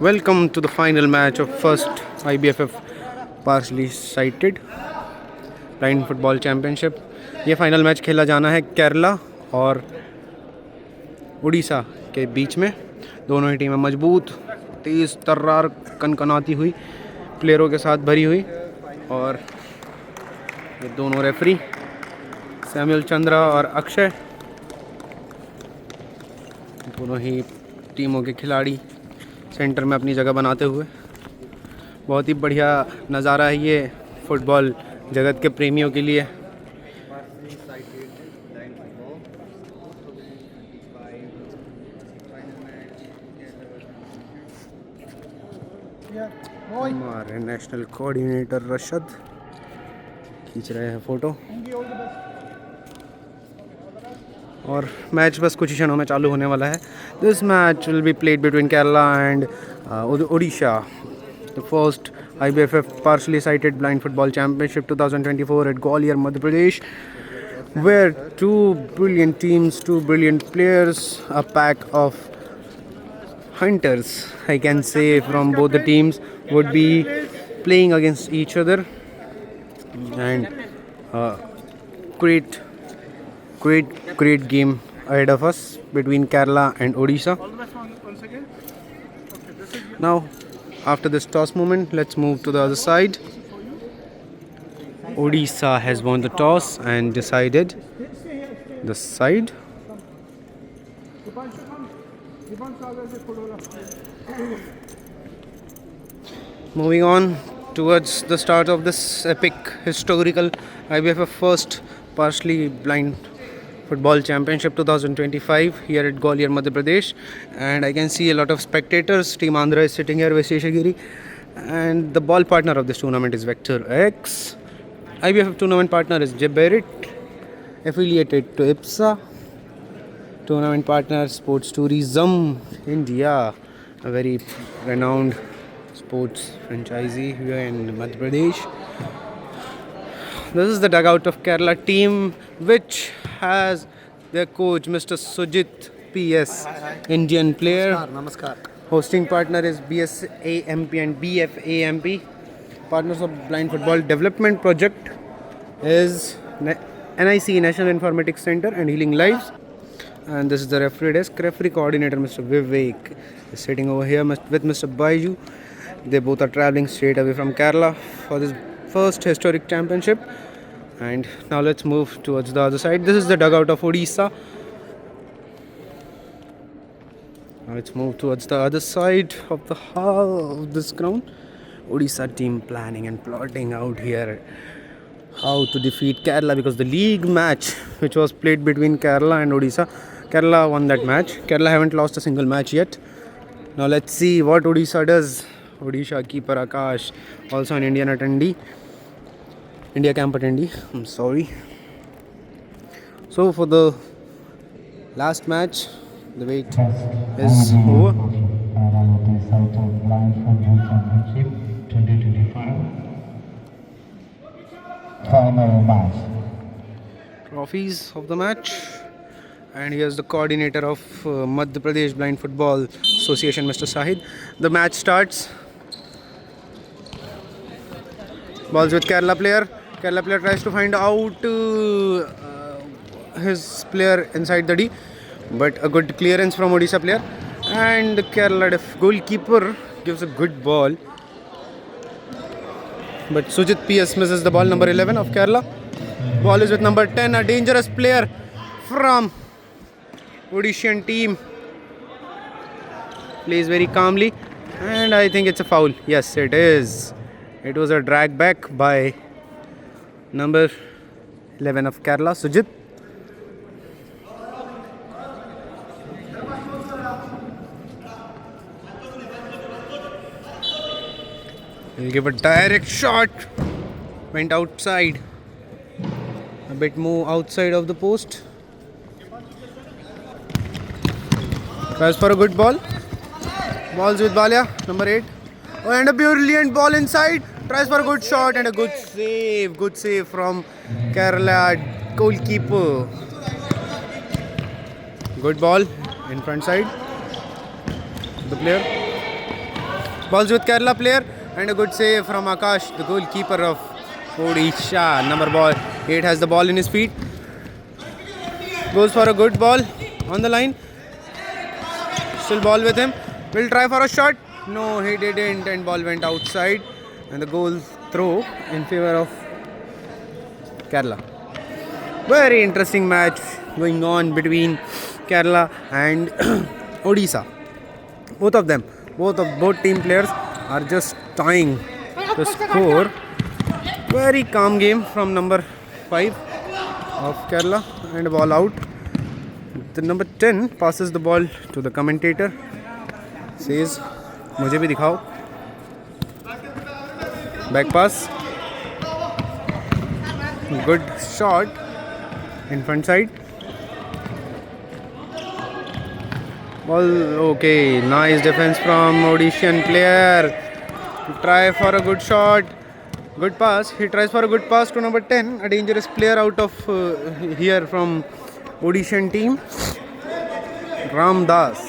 Welcome to the final match of first IBFF partially sighted blind football championship. ये final match खेला जाना है केरला और उड़ीसा के बीच में। दोनों ही टीमें मजबूत, तेज़ तर्रार, कनकनाती हुई प्लेयरों के साथ भरी हुई। और ये दोनों रेफरी सैमुअल चंद्रा और अक्षय, दोनों ही टीमों के खिलाड़ी सेंटर में अपनी जगह बनाते हुए। बहुत ही बढ़िया नज़ारा है ये फुटबॉल जगत के प्रेमियों के लिए। हमारे नेशनल कोऑर्डिनेटर रशद खींच रहे हैं फ़ोटो और मैच बस कुछ ही क्षणों में चालू होने वाला है। This match will be played between Kerala and Odisha, the first IBFF partially sighted blind football championship 2024 at Gwalior, Madhya Pradesh, where two brilliant teams, two brilliant players, a pack of hunters, I can say, from both the teams would be playing against each other, and great game ahead of us between Kerala and Odisha. Now, after this toss moment, let's move to the other side. Odisha has won the toss and decided the side. Moving on towards the start of this epic historical IBFF first partially blind football championship 2025 here at Gwalior, Madhya Pradesh, and I can see a lot of spectators. Team Andhra is sitting here with Sheshagiri, and the ball partner of this tournament is Vector X. IBFF tournament partner is Jeberit, affiliated to IPSA. Tournament partner Sports Tourism India, a very renowned sports franchisee here in Madhya Pradesh. This is the dugout of Kerala team, which has their coach Mr. Sujit PS, Indian player. Namaskar. Hosting partner is BSAMP and BFAMP. Partners of Blind Football Development Project is NIC, National Informatics Center and Healing Lives. And this is the referee desk. Referee coordinator Mr. Vivek is sitting over here with Mr. Baiju. They both are traveling straight away from Kerala for this first historic championship. And now let's move towards the other side. This is the dugout of Odisha. Now let's move towards the other side of the hall of this ground. Odisha team planning and plotting out here how to defeat Kerala, because the league match which was played between Kerala and Odisha, Kerala won that match. Kerala haven't lost a single match yet. Now let's see what Odisha does. Odisha keeper Akash, also an Indian attendee, India camp attendee, I'm sorry. So for the last match, the wait is over. Final match. Trophies of the match, and here's the coordinator of Madhya Pradesh Blind Football Association, Mr. Sahid. The match starts. Balls with Kerala player. Kerala player tries to find out his player inside the D, but a good clearance from Odisha player, and the Kerala goalkeeper gives a good ball, but Sujit PS misses the ball. Number 11 of Kerala. Ball is with number 10, a dangerous player from Odishan team. Plays very calmly, and I think it's a foul. Yes, it is. It was a drag back by number 11 of Kerala, Sujit. He'll give a direct shot. Went outside. A bit more outside of the post. Tries for a good ball. Balls with Balia, number 8. Oh, and a brilliant ball inside. Tries for a good shot and a good save. Good save from Kerala goalkeeper. Good ball in front side. The player. Balls with Kerala player and a good save from Akash, the goalkeeper of Odisha. Number ball 8 has the ball in his feet. Goes for a good ball on the line. Still ball with him. Will try for a shot. No, he didn't, and ball went outside. And the goal throw in favor of Kerala. Very interesting match going on between Kerala and Odisha. Both team players are just tying the score. Very calm game from number 5 of Kerala and ball out. The number 10 passes the ball to the commentator. Says, "मुझे भी दिखाओ." Back pass. Good shot in front side. Ball okay. Nice defense from Odishan player. Try for a good shot. Good pass. He tries for a good pass to number 10. A dangerous player out of here from Odishan team. Ramdas.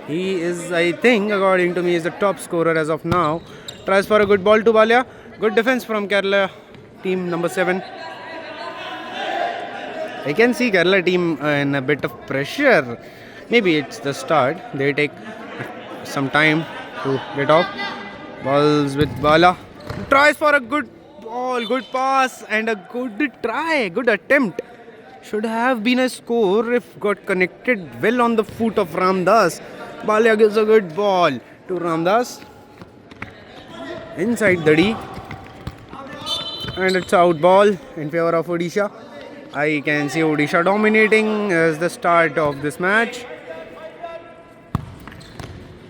He is, I think, according to me, is the top scorer as of now. Tries for a good ball to Balia. Good defense from Kerala team number 7. I can see Kerala team in a bit of pressure. Maybe it's the start. They take some time to get off. Balls with Bala. Tries for a good ball, good pass, and a good try, good attempt. Should have been a score if got connected well on the foot of Ramdas. Balia gives a good ball to Ramdas. Inside the D. And it's out ball in favor of Odisha. I can see Odisha dominating as the start of this match.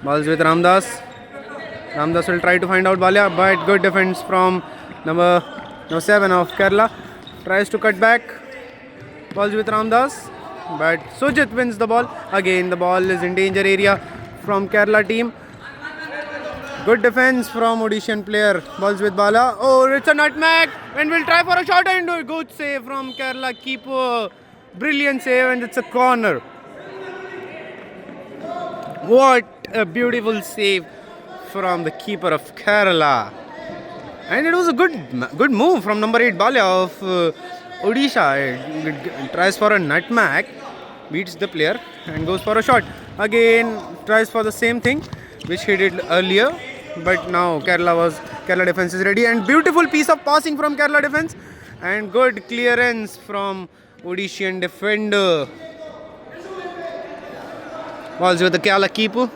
Balls with Ramdas. Ramdas will try to find out Balia, but good defense from number 7 of Kerala. Tries to cut back. Balls with Ramdas, but Sujit wins the ball. Again, the ball is in danger area from Kerala team. Good defense from Odishan player. Balls with Bala. Oh, it's a nutmeg and will try for a shot and a good save from Kerala keeper. Brilliant save and it's a corner. What a beautiful save from the keeper of Kerala. And it was a good move from number 8 Balia of Odisha. It tries for a nutmeg, beats the player and goes for a shot. Again tries for the same thing which he did earlier, but now Kerala defense is ready and beautiful piece of passing from Kerala defense and good clearance from Odishan defender. Balls with the Kerala keeper.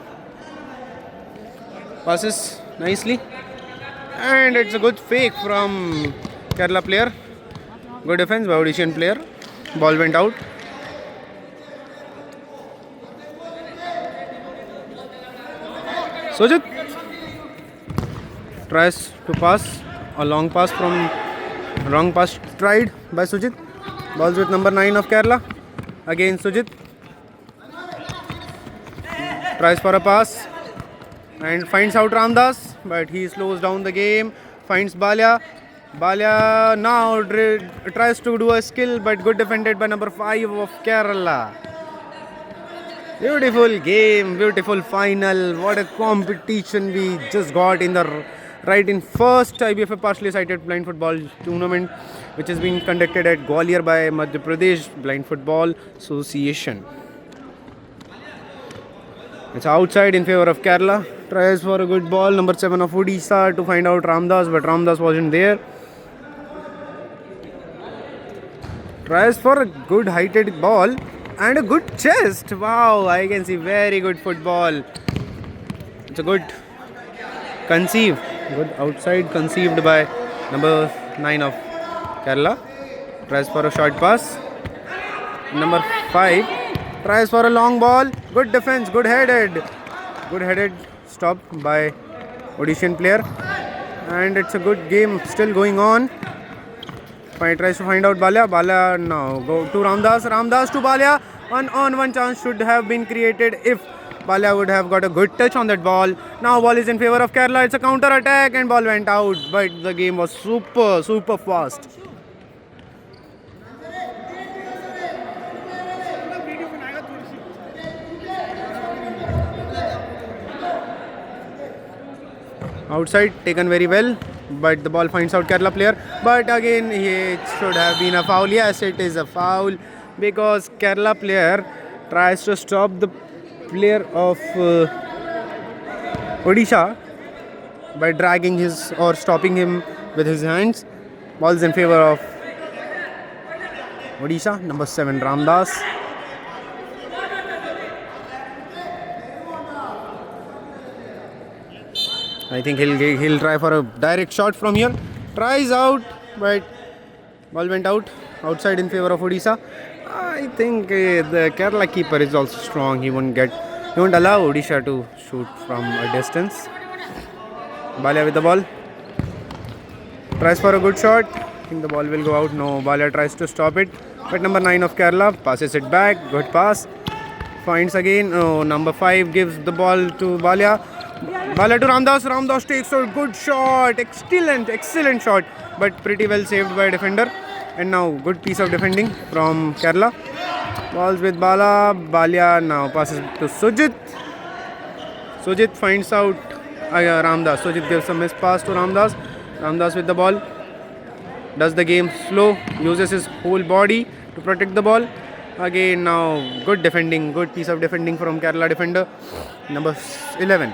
Passes nicely and it's a good fake from Kerala player. Good defense by Odishan player. Ball went out. Sujit tries to pass a long pass tried by Sujit. Balls with number 9 of Kerala. Again Sujit tries for a pass and finds out Ramdas, but he slows down the game. Finds Balia. Balia now tries to do a skill, but good defended by number 5 of Kerala. Beautiful game, beautiful final. What a competition we just got in the right in first IBFA partially sighted blind football tournament, which has been conducted at Gwalior by Madhya Pradesh Blind Football Association. It's outside in favor of Kerala. Tries for a good ball. Number 7 of Odisha to find out Ramdas, but Ramdas wasn't there. Tries for a good heighted ball and a good chest. Wow, I can see very good football. It's a good conceive. Good outside conceived by number 9 of Kerala. Tries for a short pass. Number 5 tries for a long ball. Good defense, good headed stop by Odishan player. And it's a good game still going on. Tries to find out Balia. Balia now go to Ramdas. Ramdas to Balia. One chance should have been created if Balia would have got a good touch on that ball. Now ball is in favor of Kerala. It's a counter attack and ball went out. But the game was super fast. Outside, taken very well, but the ball finds out Kerala player. But again, it should have been a foul. Yes, it is a foul because Kerala player tries to stop the player of Odisha by dragging his or stopping him with his hands. Balls in favor of Odisha, number 7 Ramdas. I think he'll try for a direct shot from here. Tries out, but ball went outside in favor of Odisha. I think the Kerala keeper is also strong. He won't allow Odisha to shoot from a distance. Balia with the ball. Tries for a good shot. I think the ball will go out. No, Balia tries to stop it. But number 9 of Kerala passes it back. Good pass. Finds again. Oh, number 5 gives the ball to Balia. Balia to Ramdas. Ramdas takes a good shot. Excellent shot. But pretty well saved by a defender. And now good piece of defending from Kerala. Balls with Bala. Balia now passes to Sujit. Sujit finds out Ramdas. Sujit gives a miss pass to Ramdas. Ramdas with the ball. Does the game slow. Uses his whole body to protect the ball. Again now good defending. Good piece of defending from Kerala defender. Number 11.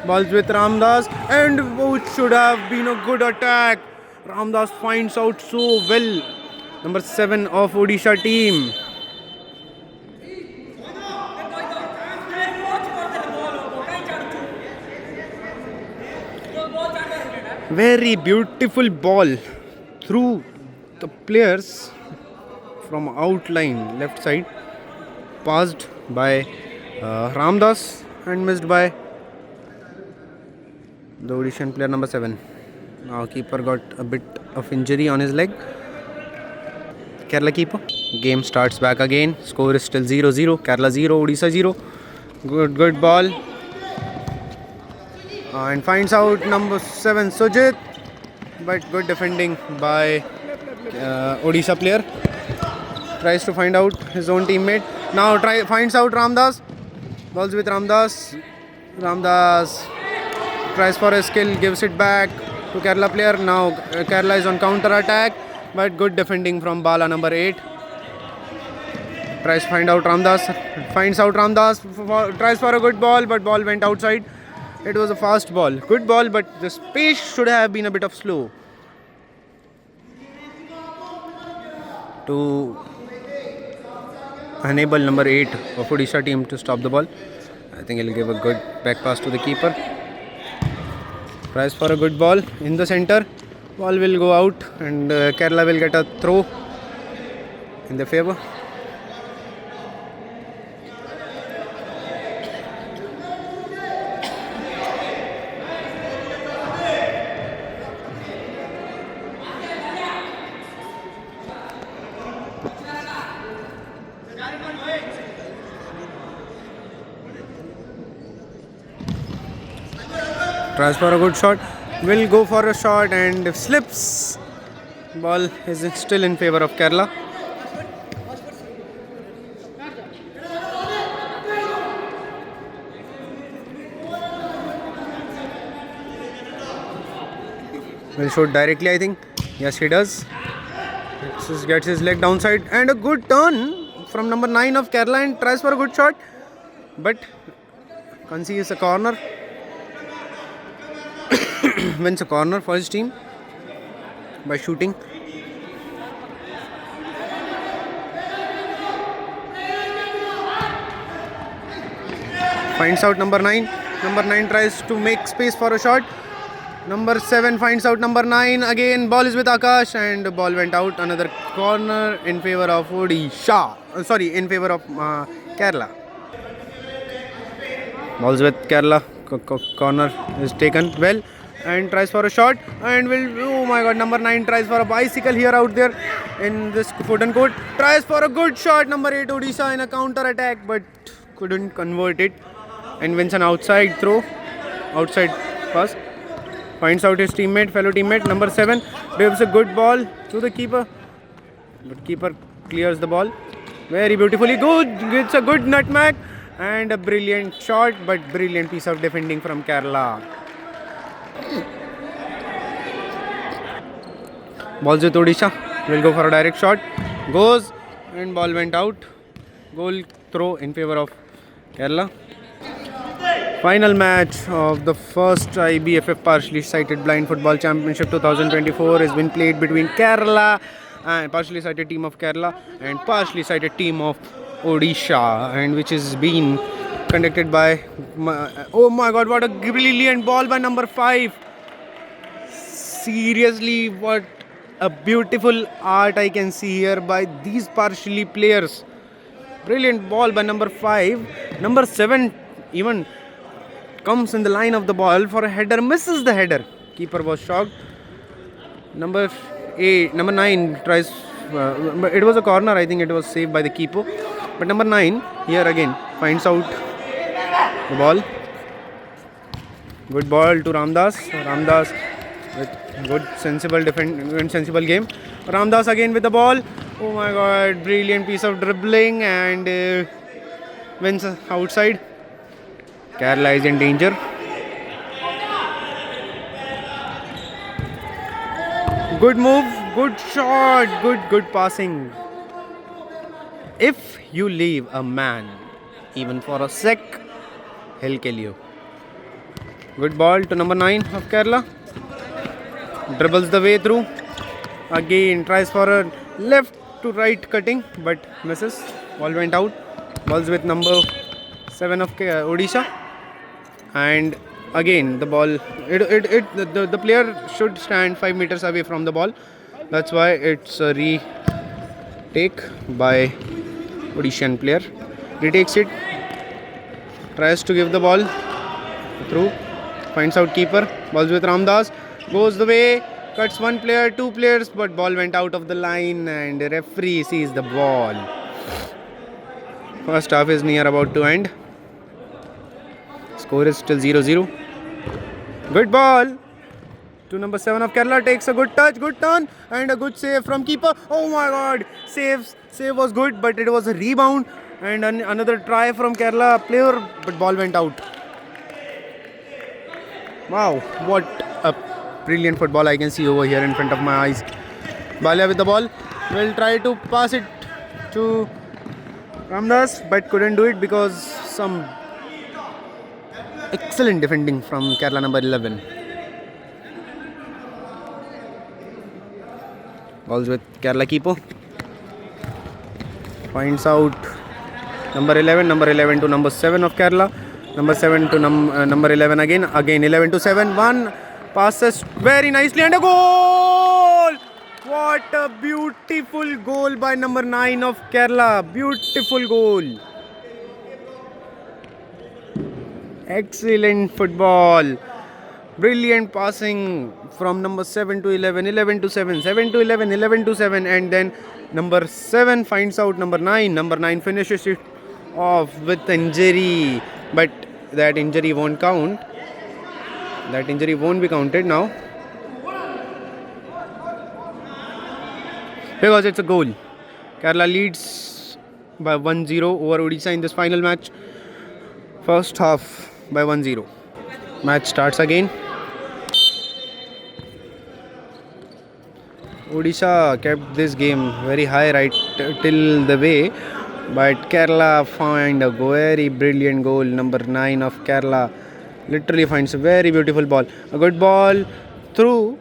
Balls with Ramdas, and it should have been a good attack. Ramdas finds out so well. Number 7 of Odisha team. Very beautiful ball through the players from outline left side. Passed by Ramdas and missed by the Odishan player number 7. Now keeper got a bit of injury on his leg. Kerala keeper. Game starts back again. Score is still 0-0. Kerala 0, Odisha 0. Good ball. And finds out number 7 Sujit. But good defending by Odisha player. Tries to find out his own teammate. Now finds out Ramdas. Balls with Ramdas. Ramdas tries for a skill, gives it back to Kerala player. Now Kerala is on counter attack, but good defending from Bala number 8. Tries to find out Ramdas. Finds out Ramdas. Tries for a good ball, but ball went outside. It was a fast ball. Good ball, but the pace should have been a bit of slow. To enable number 8 of Odisha team to stop the ball. I think he'll give a good back pass to the keeper. Tries for a good ball in the center. Ball will go out and Kerala will get a throw in their favor. Tries for a good shot, will go for a shot and slips. Ball is still in favor of Kerala. Will shoot directly, I think. Yes, he does. Gets his leg downside and a good turn from number 9 of Kerala and tries for a good shot. But concedes a corner. Wins a corner for his team by shooting. Finds out number 9. Number 9 tries to make space for a shot. Number 7 finds out number 9. Again, ball is with Akash and the ball went out. Another corner in favor of Odisha. In favor of Kerala. Balls with Kerala. Corner is taken well and tries for a shot and will, oh my god, number 9 tries for a bicycle here out there in this wooden court. Tries for a good shot, number 8 Odisha in a counter attack but couldn't convert it and wins an outside throw, outside pass. Finds out his fellow teammate, number 7 gives a good ball to the keeper, but keeper clears the ball very beautifully. Good, it's a good nutmeg and a brilliant shot, but brilliant piece of defending from Kerala. Balls with Odisha. Will go for a direct shot. Goes and ball went out. Goal throw in favor of Kerala. Final match of the first IBFF partially sighted blind football championship 2024 has been played between Kerala and partially sighted team of Kerala and partially sighted team of Odisha, and which is being conducted by oh my god, what a brilliant ball by number 5. Seriously, what a beautiful art I can see here by these partially players. Brilliant ball by number 5. Number 7 even comes in the line of the ball for a header, misses the header. Keeper was shocked. Number 9 tries. It was a corner. I think it was saved by the keeper. But number 9 here again finds out the ball. Good ball to Ramdas. Ramdas with good sensible game. Ramdas again with the ball. Oh my god, brilliant piece of dribbling and wins outside. Kerala is in danger. Good move, good shot, good passing. If you leave a man even for a sec, he'll kill you. Good ball to number 9 of Kerala. Dribbles the way through. Again tries for a left to right cutting but misses. Ball went out. Balls with number 7 of Odisha. And again the ball the player should stand 5 meters away from the ball. That's why it's a retake by Odishan player. Retakes it, tries to give the ball through, finds out keeper. Balls with Ramdas, goes the way, cuts one player, 2 players, but ball went out of the line and the referee sees the ball. First half is near about to end. Score is still 0-0. Good ball to number 7 of Kerala. Takes a good touch, good turn, and a good save from keeper. Oh my god, save was good, but it was a rebound and another try from Kerala player, but ball went out. Wow, what a brilliant football I can see over here in front of my eyes. Balia with the ball, will try to pass it to Ramdas, but couldn't do it because some excellent defending from Kerala number 11. Balls with Kerala keeper. Finds out number 11 to number 7 of Kerala. Number 7 to number 11 again 11 to 7. One passes very nicely and a goal! What a beautiful goal by number 9 of Kerala. Beautiful goal. Excellent football. Brilliant passing from number 7 to 11, 11 to 7, 7 to 11, 11 to 7, and then number 7 finds out number 9. Number 9 finishes it off with injury, but that injury won't count. That injury won't be counted now because it's a goal. Kerala leads by 1-0 over Odisha in this final match. First half by 1-0. Match starts again. Odisha kept this game very high right till the way, but Kerala find a very brilliant goal. Number 9 of Kerala literally finds a very beautiful ball. A good ball through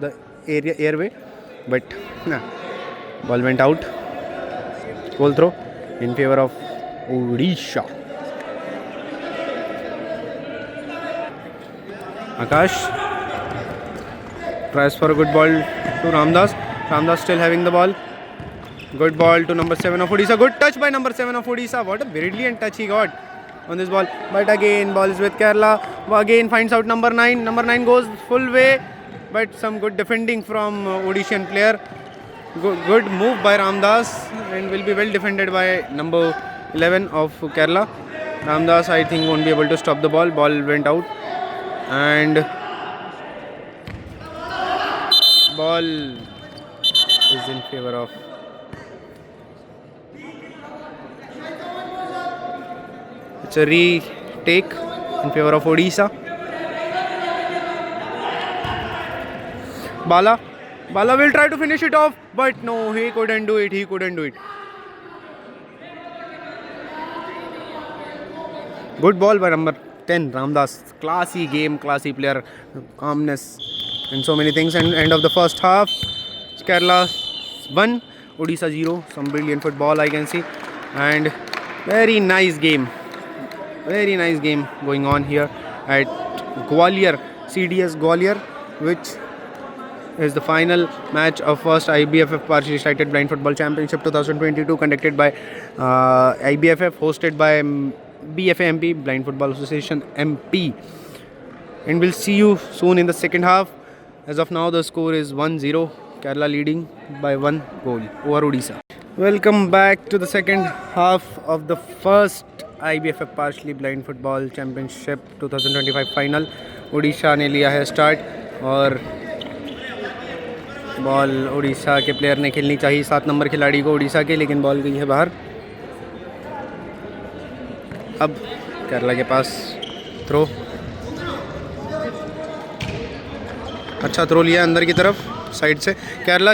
the airway, but ball went out. Goal throw in favor of Odisha. Akash tries for a good ball to Ramdas. Ramdas still having the ball. Good ball to number 7 of Odisha. Good touch by number 7 of Odisha. What a brilliant touch he got on this ball. But again, ball is with Kerala. Again finds out number 9. Number 9 goes full way, but some good defending from Odishan player. Good move by Ramdas and will be well defended by number 11 of Kerala. Ramdas, I think, won't be able to stop the ball. Ball went out. And ball is in favor of a retake in favor of Odisha. Bala will try to finish it off, but no, he couldn't do it. Good ball by number 10, Ramdas. Classy game, classy player, calmness, and so many things. And end of the first half, Kerala 1, Odisha 0. Some brilliant football I can see, and very nice game going on here at Gwalior, CDS Gwalior, which is the final match of first IBFF partially sighted blind football championship 2022 conducted by IBFF, hosted by BFA MP, Blind Football Association MP. And we'll see you soon in the second half. As of now, the score is 1-0, Kerala leading by 1 goal over Odisha. Welcome back to the second half of the first IBFF partially blind football championship 2025 final. Orissa ने लिया है start और ball Orissa के player ने खेलनी चाहिए 7 number खिलाड़ी को उड़ीसा के, लेकिन बॉल गई है बाहर. अब केरला के पास थ्रो, अच्छा थ्रो लिया अंदर की तरफ साइड से. केरला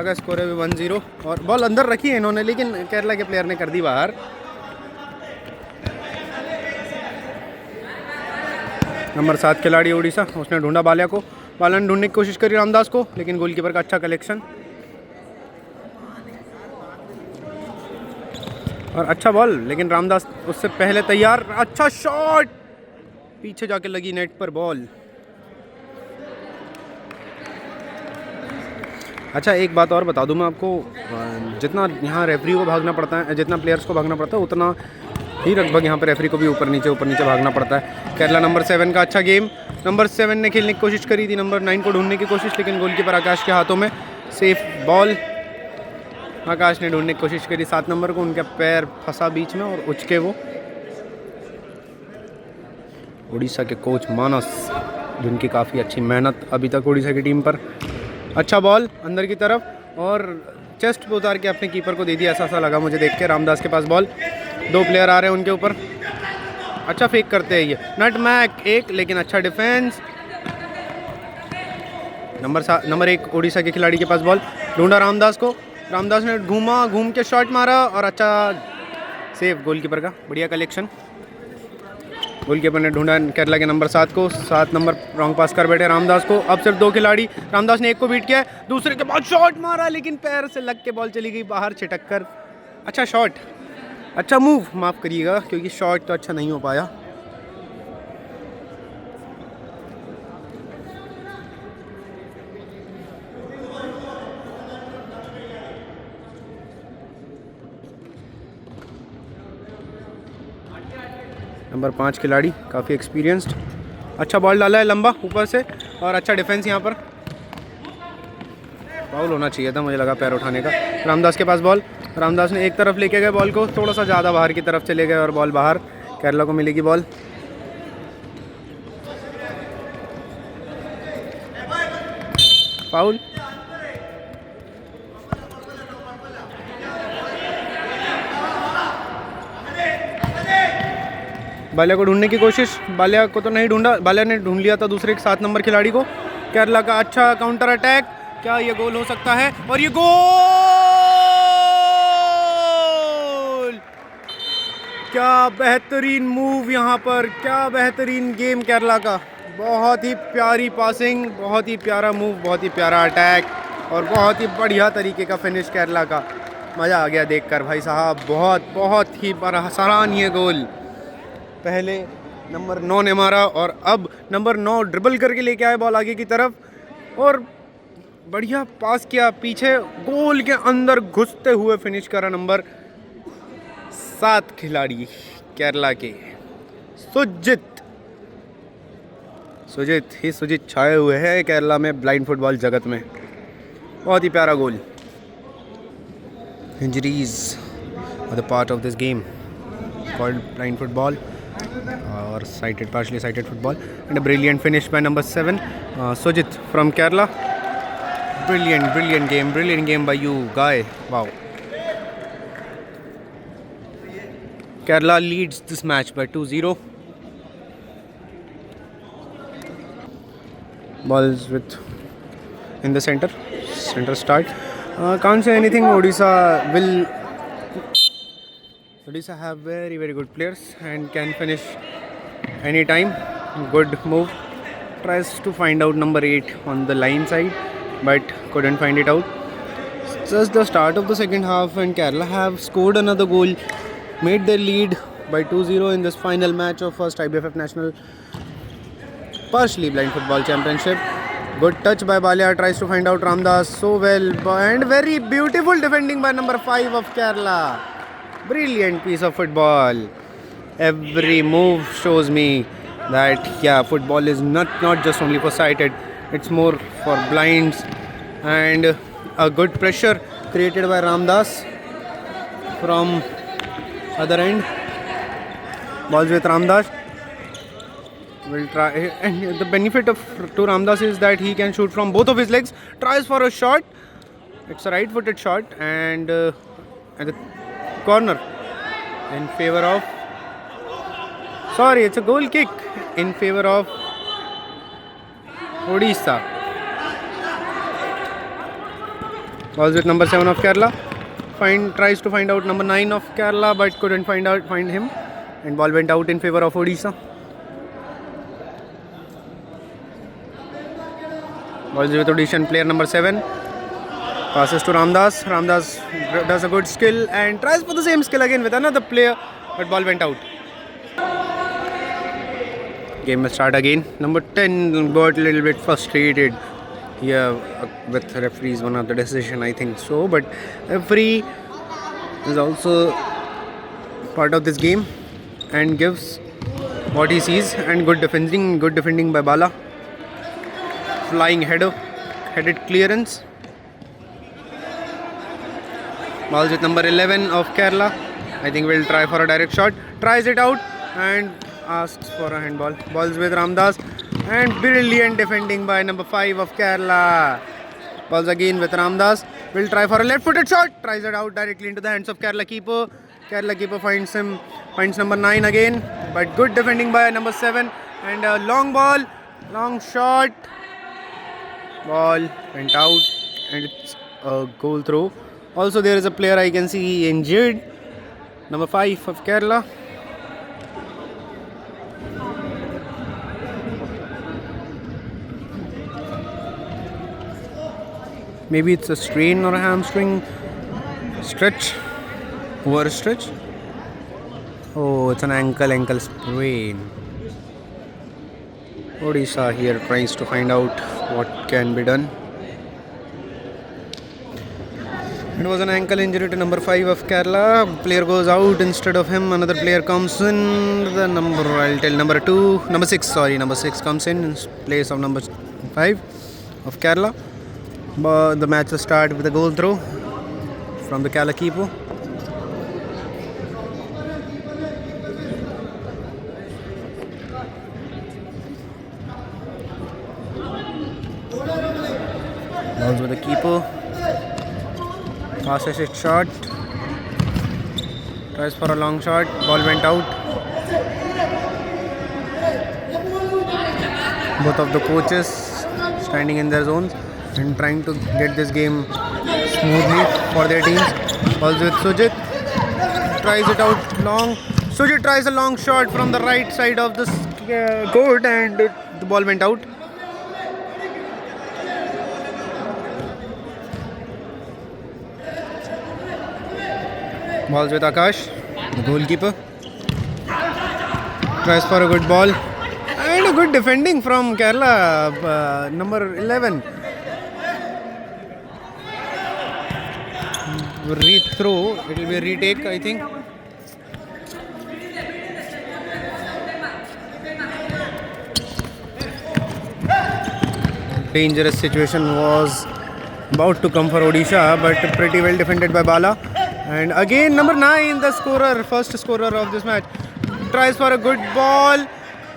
का स्कोर है 1-0 और बॉल अंदर रखी है इन्होंने, लेकिन केरला के प्लेयर ने कर दी बाहर. नंबर 7 खिलाड़ी उड़ीसा, उसने ढूंढा बाल्या को, बाल्या ने ढूंढने की कोशिश करी रामदास को, लेकिन गोलकीपर का अच्छा कलेक्शन और अच्छा बॉल, लेकिन रामदास उससे पहले तैयार. अच्छा शॉट, पीछे जाके लगी नेट पर बॉल. अच्छा एक बात और बता दूं मैं आपको, जितना यहाँ रेफरी को भागना पड़ता है, जितना प्लेयर्स को भागना पड़ता है, उतना ही लगभग यहाँ पर रेफरी को भी ऊपर नीचे भागना पड़ता है. केरला नंबर 7 का अच्छा गेम. नंबर 7 ने खेलने की कोशिश करी थी नंबर 9 को ढूंढने की कोशिश, लेकिन गोलकीपर आकाश के हाथों में. सेफ बॉल, आकाश ने ढूंढने की कोशिश करी 7 नंबर को, उनका पैर फंसा बीच में और उचके वो. उड़ीसा के कोच मानस, जिनकी काफ़ी अच्छी मेहनत अभी तक उड़ीसा की टीम पर. अच्छा बॉल अंदर की तरफ और चेस्ट पे उतार के अपने कीपर को दे दिया, ऐसा लगा मुझे देख के. रामदास के पास बॉल, 2 प्लेयर आ रहे हैं उनके ऊपर. अच्छा फेक करते हैं ये नटमैक 1, लेकिन अच्छा डिफेंस. नंबर 1 उड़ीसा के खिलाड़ी के पास बॉल, ढूंढा रामदास को, रामदास ने घूम के शॉट मारा और अच्छा सेव गोलकीपर का, बढ़िया कलेक्शन. गोलकीपर ने ढूंढा केरला के नंबर 7 को, 7 नंबर रॉन्ग पास कर बैठे रामदास को. अब सिर्फ 2 खिलाड़ी, रामदास ने एक को बीट किया, दूसरे के बाद शॉट मारा, लेकिन पैर से लग के बॉल चली गई बाहर छिटक कर. अच्छा शॉट, अच्छा मूव, माफ़ करिएगा क्योंकि शॉट तो अच्छा नहीं हो पाया. नंबर 5 खिलाड़ी काफ़ी एक्सपीरियंस्ड. अच्छा बॉल डाला है लंबा ऊपर से और अच्छा डिफेंस. यहाँ पर फाउल होना चाहिए था, मुझे लगा पैर उठाने का. रामदास के पास बॉल, रामदास ने एक तरफ लेके गए बॉल को, थोड़ा सा ज़्यादा बाहर की तरफ चले गए और बॉल बाहर. केरला को मिलेगी बॉल. फाउल. बाल्या को ढूंढने की कोशिश, बाल्या को तो नहीं ढूंढा, बाल्या ने ढूंढ लिया था दूसरे 7 नंबर खिलाड़ी को. केरला का अच्छा काउंटर अटैक, क्या ये गोल हो सकता है? और ये गोल! क्या बेहतरीन मूव यहाँ पर, क्या बेहतरीन गेम केरला का. बहुत ही प्यारी पासिंग, बहुत ही प्यारा मूव, बहुत ही प्यारा अटैक और बहुत ही बढ़िया तरीके का फिनिश केरला का. मज़ा आ गया देखकर भाई साहब, बहुत ही सराहनीय गोल. पहले नंबर 9 ने मारा और अब नंबर 9 ड्रिबल करके लेके आए बॉल आगे की तरफ और बढ़िया पास किया पीछे, गोल के अंदर घुसते हुए फिनिश करा नंबर 7 खिलाड़ी केरला के सुजित छाए हुए हैं केरला में ब्लाइंड फुटबॉल जगत में. बहुत ही प्यारा goal. Injuries are the part of this game called blind football or partially sighted football, and a brilliant finish by number 7 Sujit from Kerala. Brilliant game by you guy. Wow. Kerala leads this match by 2-0. Balls with in the center start. Can't say anything. Odisha have very good players and can finish anytime. Good move. Tries to find out number 8 on the line side, but couldn't find it out. It's just the start of the second half, and Kerala have scored another goal, made their lead by 2-0 in this final match of first IBFF National Partially Blind Football Championship. Good touch by Balia, tries to find out Ramdas so well, and very beautiful defending by number 5 of Kerala. Brilliant piece of football. Every move shows me that football is not just only for sighted, it's more for blinds. And a good pressure created by Ramdas from other end. Balls with Ramdas. Will try, and the benefit to Ramdas is that he can shoot from both of his legs. Tries for a shot. It's a right-footed shot, and at the corner in favor of. Sorry, it's a goal kick in favor of Odisha. Balls with number 7 of Kerala. Tries to find out number 9 of Kerala, but couldn't find him, and ball went out in favor of Odisha. Balls with Odisha player number 7. Passes to Ramdas. Ramdas does a good skill and tries for the same skill again with another player, but ball went out. Game will start again. Number 10 got a little bit frustrated here with referees one of the decision, I think so, but referee is also part of this game and gives what he sees. And good defending by Bala. Flying headed clearance. Balls with number 11 of Kerala. I think we'll try for a direct shot. Tries it out and asks for a handball. Balls with Ramdas, and brilliant defending by number 5 of Kerala. Balls again with Ramdas. Will try for a left-footed shot. Tries it out directly into the hands of Kerala keeper. Kerala keeper finds number 9 again. But good defending by number 7. And a long ball, long shot. Ball went out, and it's a goal throw. Also, there is a player I can see injured. Number 5 of Kerala. Maybe it's a strain or a hamstring stretch. Over stretch. Oh, it's an ankle sprain. Odisha here tries to find out what can be done. It was an ankle injury to number 5 of Kerala. Player goes out instead of him. Another player comes in. The number, I'll tell number 6 comes in place of number 5 of Kerala. But the match will start with a goal throw from the Kerala keeper. Balls with the keeper. Passes it short. Tries for a long shot. Ball went out. Both of the coaches standing in their zones and trying to get this game smoothly for their teams. Balls with Sujit. Tries it out long. Sujit tries a long shot from the right side of this court, and the ball went out. Balls with Akash, the goalkeeper. Tries for a good ball. And a good defending from Kerala, number 11. Re-throw, it will be a retake, I think. Dangerous situation was about to come for Odisha, but pretty well defended by Bala. And again, number 9, the first scorer of this match, tries for a good ball,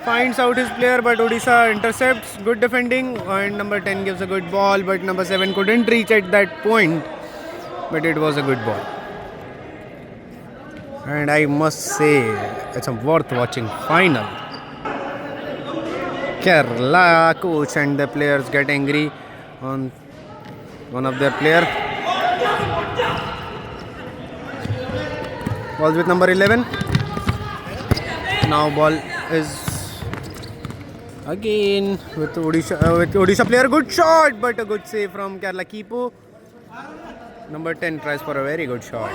finds out his player, but Odisha intercepts. Good defending, and number 10 gives a good ball, but number 7 couldn't reach at that point, but it was a good ball. and I must say it's a worth watching final. Kerala coach and the players get angry on one of their player. Balls with number 11. Now ball is again with Odisha player. Good shot, but a good save from Kerala keeper. Number 10 tries for a very good shot.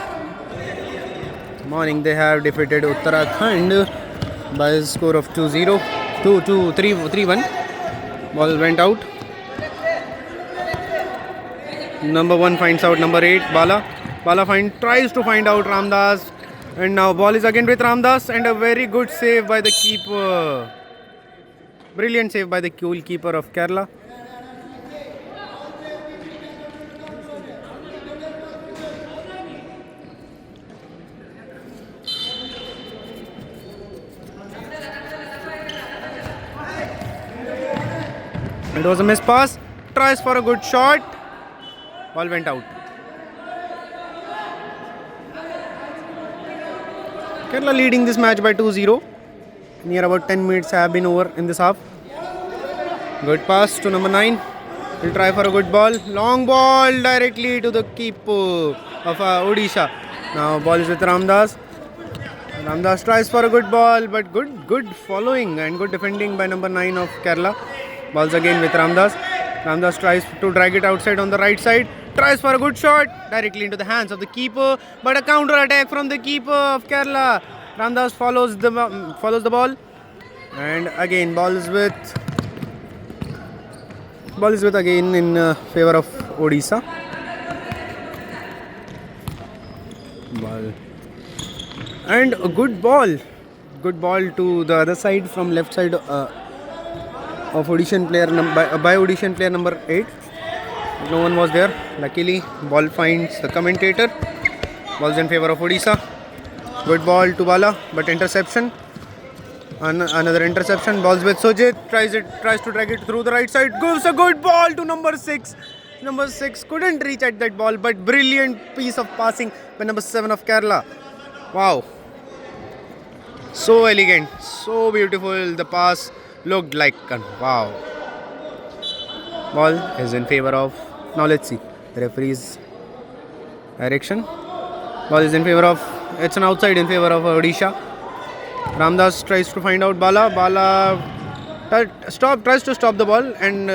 Morning they have defeated Uttarakhand by a score of 2-0. 3-1. Ball went out. Number 1 finds out number 8 Bala. Bala tries to find out Ramdas. And now ball is again with Ramdas and a very good save by the keeper. Brilliant save by the goalkeeper of Kerala. It was a missed pass. Tries for a good shot. Ball went out. Kerala leading this match by 2-0. Near about 10 minutes have been over in this half. Good pass to number 9. He'll try for a good ball. Long ball directly to the keeper of Odisha. Now ball is with Ramdas. Ramdas tries for a good ball, but good following and good defending by number 9 of Kerala. Balls again with Ramdas. Ramdas tries to drag it outside on the right side. Tries for a good shot directly into the hands of the keeper, but a counter attack from the keeper of Kerala. Ramdas follows the ball, and again ball is with again in favor of Odisha. Ball and a good ball to the other side from left side of Odishan player by Odishan player number 8. No one was there. Luckily, ball finds the commentator. Ball's in favor of Odisha. Good ball to Bala, but interception. Another interception. Balls with Sujit. Tries to drag it through the right side. Gives a good ball to number 6. Number 6 couldn't reach at that ball, but brilliant piece of passing by number 7 of Kerala. Wow. So elegant. So beautiful. The pass looked like wow. Ball is in favor of. Now let's see the referee's direction. Ball is in favor of. It's an outside in favor of Odisha. Ramdas tries to find out Bala. Bala tries to stop the ball and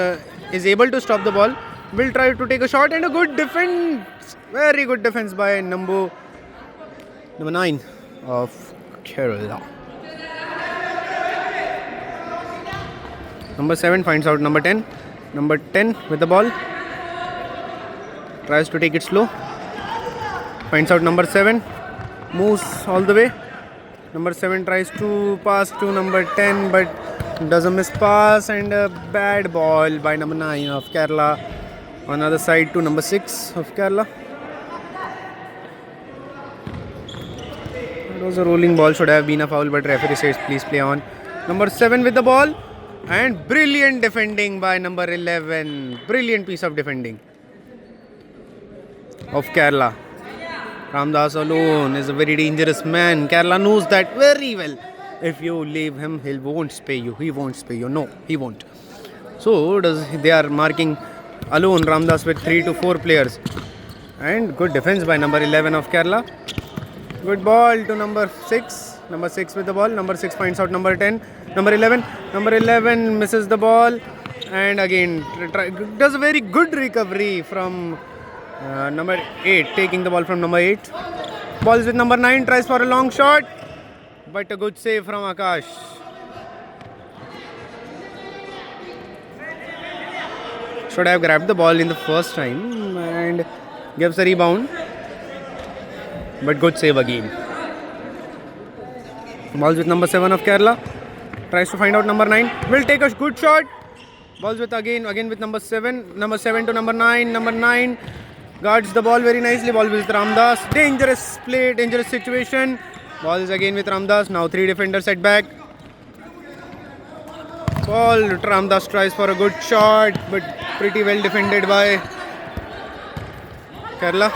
is able to stop the ball. Will try to take a shot and a good defense. Very good defense by number 9 of Kerala. Number 7 finds out number 10. Number 10 with the ball. Tries to take it slow. Finds out number 7. Moves all the way. Number 7 tries to pass to number 10, but does a miss pass and a bad ball by number 9 of Kerala. On the other side to number 6 of Kerala. It was a rolling ball. Should have been a foul, but referee says please play on. Number 7 with the ball. And brilliant defending by number 11. Brilliant piece of defending of Kerala. Ramdas alone is a very dangerous man. Kerala knows that very well. If you leave him, he won't spare you. He won't spare you. No, he won't. So they are marking alone Ramdas with 3 to 4 players. And good defense by number 11 of Kerala. Good ball to number 6. Number 6 with the ball. Number 6 finds out number 10. Number 11. Number 11 misses the ball. And again does a very good recovery from number 8. Taking the ball from number 8. Balls with number 9. Tries for a long shot. But a good save from Akash. Should have grabbed the ball in the first time and gives a rebound. But good save again. Balls with number 7 of Kerala. Tries to find out number 9. Will take a good shot. Balls with again with number 7. Number 7 to number 9. Number 9 guards the ball very nicely. Ball with Ramdas. Dangerous play, dangerous situation. Ball is again with Ramdas. Now 3 defenders set back. Ball. Ramdas tries for a good shot, but pretty well defended by Kerala.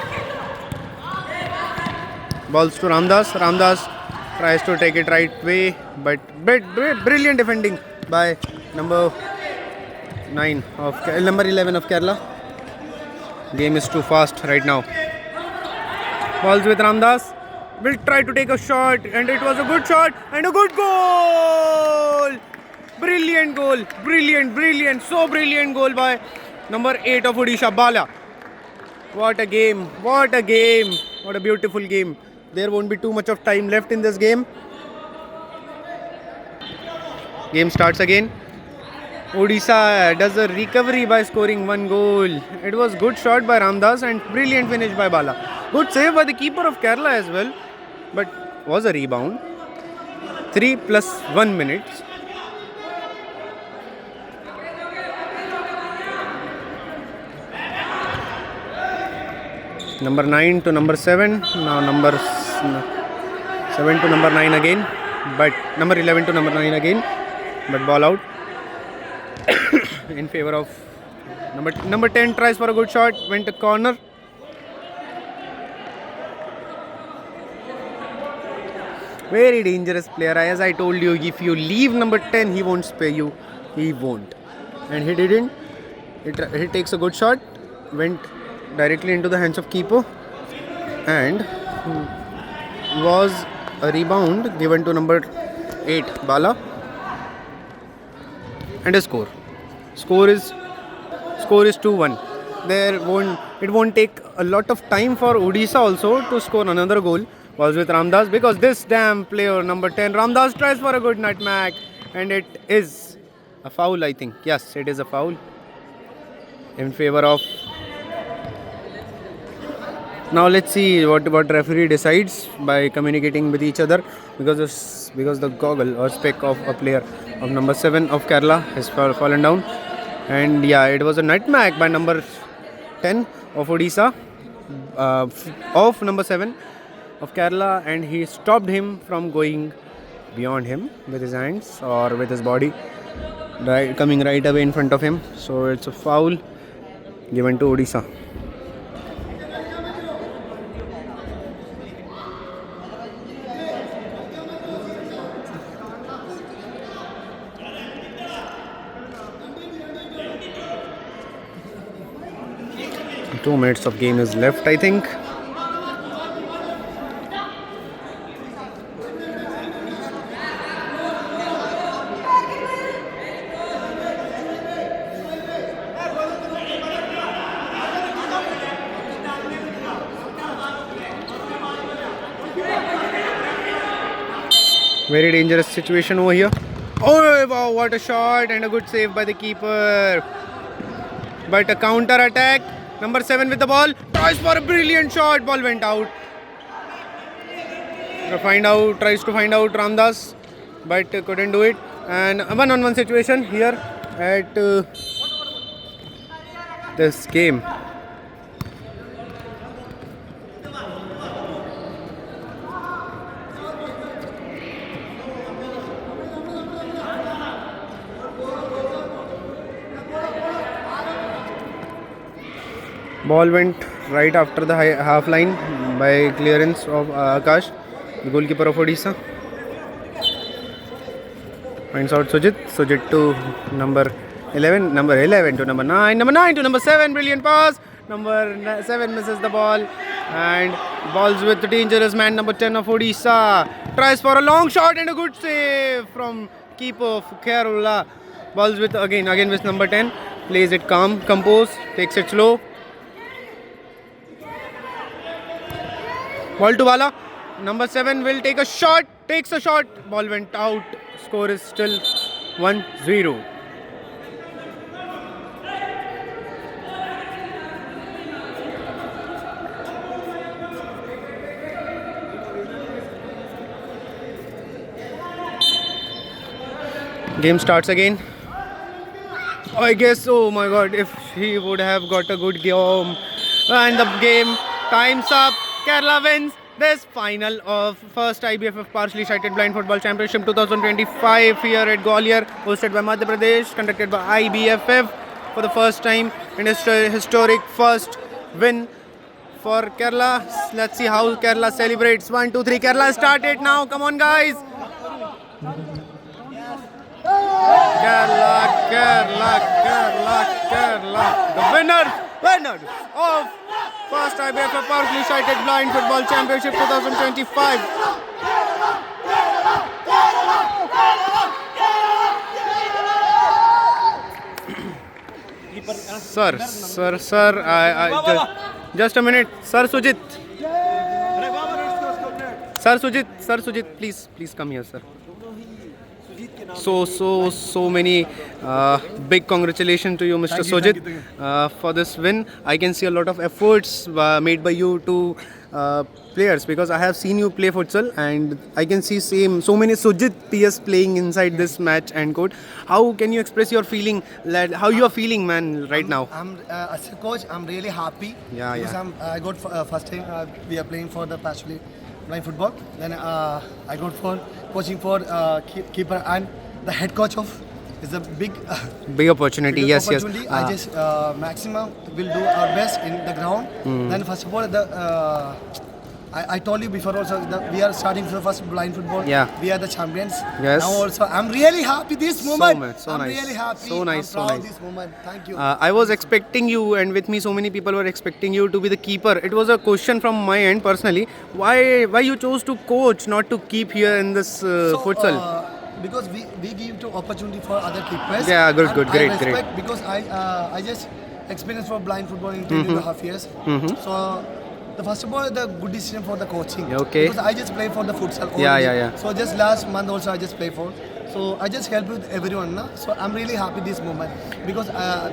Balls to Ramdas. Ramdas tries to take it right way, but brilliant defending by number 11 of Kerala. Game is too fast right now. Balls with Ramdas. Will try to take a shot, and it was a good shot and a good goal. Brilliant goal. Brilliant. So brilliant goal by number 8 of Odisha, Bala. What a game. What a beautiful game. There won't be too much of time left in this game. Game starts again. Odisha does a recovery by scoring one goal. It was good shot by Ramdas and brilliant finish by Bala. Good save by the keeper of Kerala as well, but was a rebound. 3 + 1 minutes. Number 9 to number 7. Now number 7 to number 9 again. But number 11 to number 9 again. But ball out. In favor of number 10 tries for a good shot, went to corner. Very dangerous player. As I told you, if you leave number 10, he won't spare you. He won't. And he didn't. He takes a good shot, went directly into the hands of keeper, and was a rebound given to number 8, Bala. And a score. Score is 2-1. It won't take a lot of time for Odisha also to score another goal. Was with Ramdas, because this damn player number 10 Ramdas tries for a good nutmeg, and it is a foul, I think. Yes, it is a foul in favor of. Now let's see what referee decides by communicating with each other, because the goggle or speck of a player of number 7 of Kerala has fallen down. And yeah, it was a nutmeg by number 10 of Odisha, of number 7 of Kerala, and he stopped him from going beyond him with his hands or with his body, coming right away in front of him. So it's a foul given to Odisha. Two minutes of game is left, I think. Very dangerous situation over here. Oh wow, what a shot and a good save by the keeper. But a counter attack. Number 7 with the ball. Tries for a brilliant shot. Ball went out. Tries to find out Ramdas, but couldn't do it. And a one-on-one situation here at this game. Ball went right after the half line by clearance of Akash, the goalkeeper of Odisha. Finds out Sujit to number 11, number 11 to number 9, number 9 to number 7, brilliant pass. Number 7 misses the ball, and balls with the dangerous man, number 10 of Odisha. Tries for a long shot and a good save from keeper of Kerala. Balls with again with number 10. Plays it calm, composed, takes it slow. Ball to Bala. Number 7 will take a shot. Takes a shot. Ball went out. Score is still 1-0. Game starts again. I guess, oh my god, if he would have got a good game. And the game time's up. Kerala wins this final of first IBFF Partially Sighted Blind Football Championship 2025 here at Gwalior, hosted by Madhya Pradesh, conducted by IBFF for the first time in historic first win for Kerala. Let's see how Kerala celebrates. 1, 2, 3. Kerala start it now. Come on, guys. Kerala, Kerala, Kerala, Kerala. The winner of first IBFF Parsley Cited Blind Football Championship 2025. Sir, just a minute. Sir Sujit, please come here, sir. So many big congratulations to you, Mr. Sujit, for this win. I can see a lot of efforts made by you to players, because I have seen you play futsal and I can see so many Sujit PS playing inside this match and court. How can you express your feeling? How you are feeling, man, right now? I'm as a coach, I'm really happy. Yeah, because yeah. I got first time we are playing for the Pashley blind football. Then I got for coaching for keeper and the head coach of is a big Big opportunity, yes. opportunity. I just maximum will do our best in the ground. Then first of all, I told you before also that we are starting for the first blind football. Yeah. We are the champions. Yes. Now also, I'm really happy this moment. So I'm nice. really happy. So nice, I'm so proud nice. this moment. Thank you. I was expecting you, and with me so many people were expecting you to be the keeper. It was a question from my end personally. Why you chose to coach, not to keep here in this futsal? Because we give to opportunity for other keepers. Yeah, good, And good, great, I respect great. because I just experienced for blind football in 2.5 years. So the first of all, the good decision for the coaching. Okay. Because I just play for the futsal. Yeah, only. yeah. So just last month also I just play for. So I just help with everyone. Na? So I'm really happy this moment because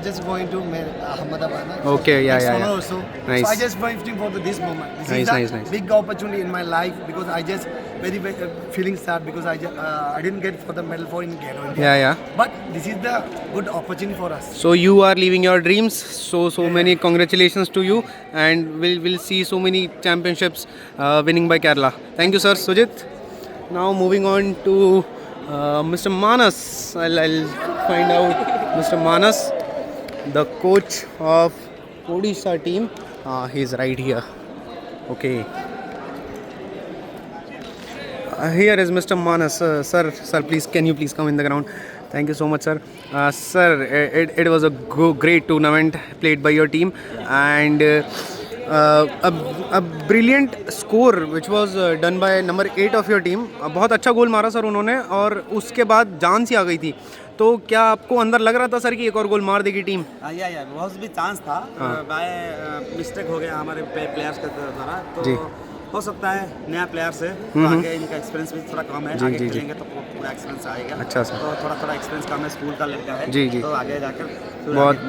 just going to Ahmedabad. Na? Okay, yeah, next yeah, summer yeah. Also. Nice. So I just waiting for this moment. This Nice, is a nice. big opportunity in my life because I just very feeling sad because I didn't get for the medal for in Galo India. Yeah. But this is the good opportunity for us. So you are living your dreams. So many congratulations to you, and we'll see so many championships winning by Kerala. Thank you, sir, Sujit. Now moving on to Mr. Manas. I'll find out Mr. Manas, the coach of Odisha team. He's right here. Okay. Here is Mr. Manas. Sir, please, can you please come in the ground? Thank you so much, sir. Sir, it was a great tournament played by your team, and a brilliant score which was done by number 8 of your team. बहुत अच्छा गोल मारा sir उन्होंने, और उसके बाद जान सी आ गई थी. तो क्या आपको अंदर लग रहा था सर कि एक और गोल मार देगी टीम? या बहुत भी चांस था. बाय मिस्टेक हो गया हमारे प्लेयर्स के द्वारा. तो जी. हो सकता है नया प्लेयर से तो आगे इनका एक्सपीरियंस भी थोड़ा कम है. जी, आगे जी, जी. खेलेंगे तो पूरा एक्सपीरियंस आएगा. अच्छा सर. तो थोड़ा एक्सपीरियंस कम है, स्कूल का लड़का है. जी, जी. तो आगे जाकर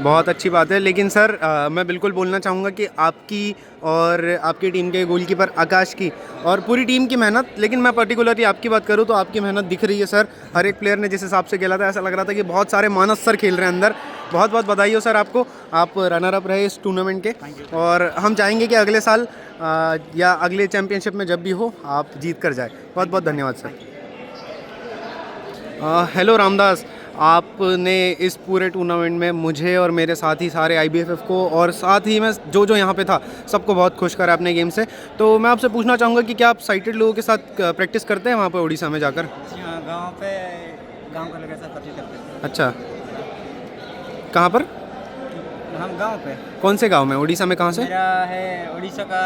बहुत अच्छी बात है. लेकिन सर मैं बिल्कुल बोलना चाहूँगा कि आपकी और आपकी टीम के गोलकीपर आकाश की और पूरी टीम की मेहनत, लेकिन मैं पर्टिकुलरली आपकी बात करूँ तो आपकी मेहनत दिख रही है सर. हर एक प्लेयर ने जिस हिसाब से खेला था ऐसा लग रहा था कि बहुत सारे मानस सर खेल रहे हैं अंदर. बहुत बधाई हो सर आपको. आप रनर अप रहे इस टूर्नामेंट के, और हम चाहेंगे कि अगले साल या अगले चैम्पियनशिप में जब भी हो आप जीत कर जाए. बहुत धन्यवाद सर. हेलो रामदास, आपने इस पूरे टूर्नामेंट में मुझे और मेरे साथ ही सारे IBFF को और साथ ही मैं जो यहाँ पे था सबको बहुत खुश करा अपने गेम से. तो मैं आपसे पूछना चाहूँगा कि क्या आप साइटेड लोगों के साथ प्रैक्टिस करते हैं वहाँ पे उड़ीसा में जाकर? गाँव का लड़के साथ प्रैक्टिस करते हैं. अच्छा, कहाँ पर? हम गाँव पे. कौन से गांव में? उड़ीसा में कहाँ से? मेरा है उड़ीसा का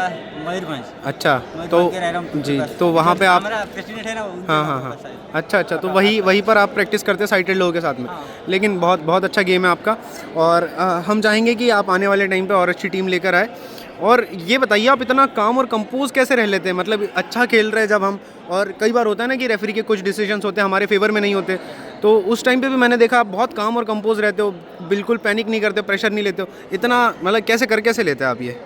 मयूरभंज. अच्छा, तो जी, तो वहाँ पे आप प्रेसिडेंट है ना. हाँ. अच्छा, तो वहीं पर आप प्रैक्टिस करते हैं साइटेड लोगों के साथ में. लेकिन बहुत अच्छा गेम है आपका, और हम चाहेंगे कि आप आने वाले टाइम पे और अच्छी टीम लेकर आए. और ये बताइए, आप इतना काम और कंपोज कैसे रह लेते हैं? मतलब अच्छा खेल रहे हैं जब हम, और कई बार होता है ना कि रेफरी के कुछ डिसीजंस होते हैं हमारे फेवर में नहीं होते, तो उस टाइम पे भी मैंने देखा आप बहुत काम और कंपोज रहते हो, बिल्कुल पैनिक नहीं करते, प्रेशर नहीं लेते हो. इतना मतलब कैसे लेते हैं आप ये?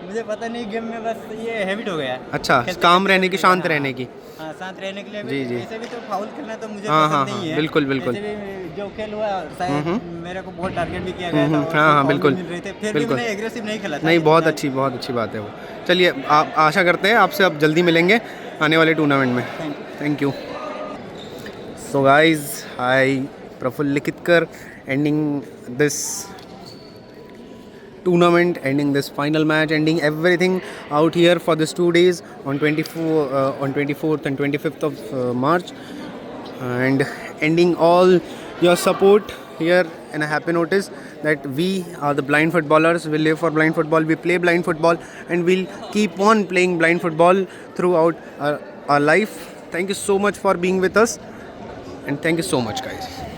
मुझे पता नहीं, गेम में बस ये हैबिट हो गया है. अच्छा, काम रहने की, शांत रहने की. हाँ, शांत रहने के लिए. जी. वैसे भी तो फाउल करना तो मुझे हाँ, पसंद नहीं है. बिल्कुल. वैसे भी जो खेल हुआ शायद मेरे को बहुत टारगेट भी किया गया था. और हाँ, foul भी बिल्कुल. मिल रहे थे. फिर भी मैंने एग्रेसिव नहीं खेला था. नहीं, बहुत अच्छी बात है वो. चलिए, आप आशा करते हैं आपसे अब जल्दी मिलेंगे आने वाले टूर्नामेंट में. Thank you. So guys, hi, Prafull Likhitkar ending this tournament, ending this final match, ending everything out here for this 2 days on 24th and 25th of March, and ending all your support here in a happy notice that we are the blind footballers. We live for blind football, we play blind football, and we'll keep on playing blind football throughout our life. Thank you so much for being with us, and thank you so much, guys.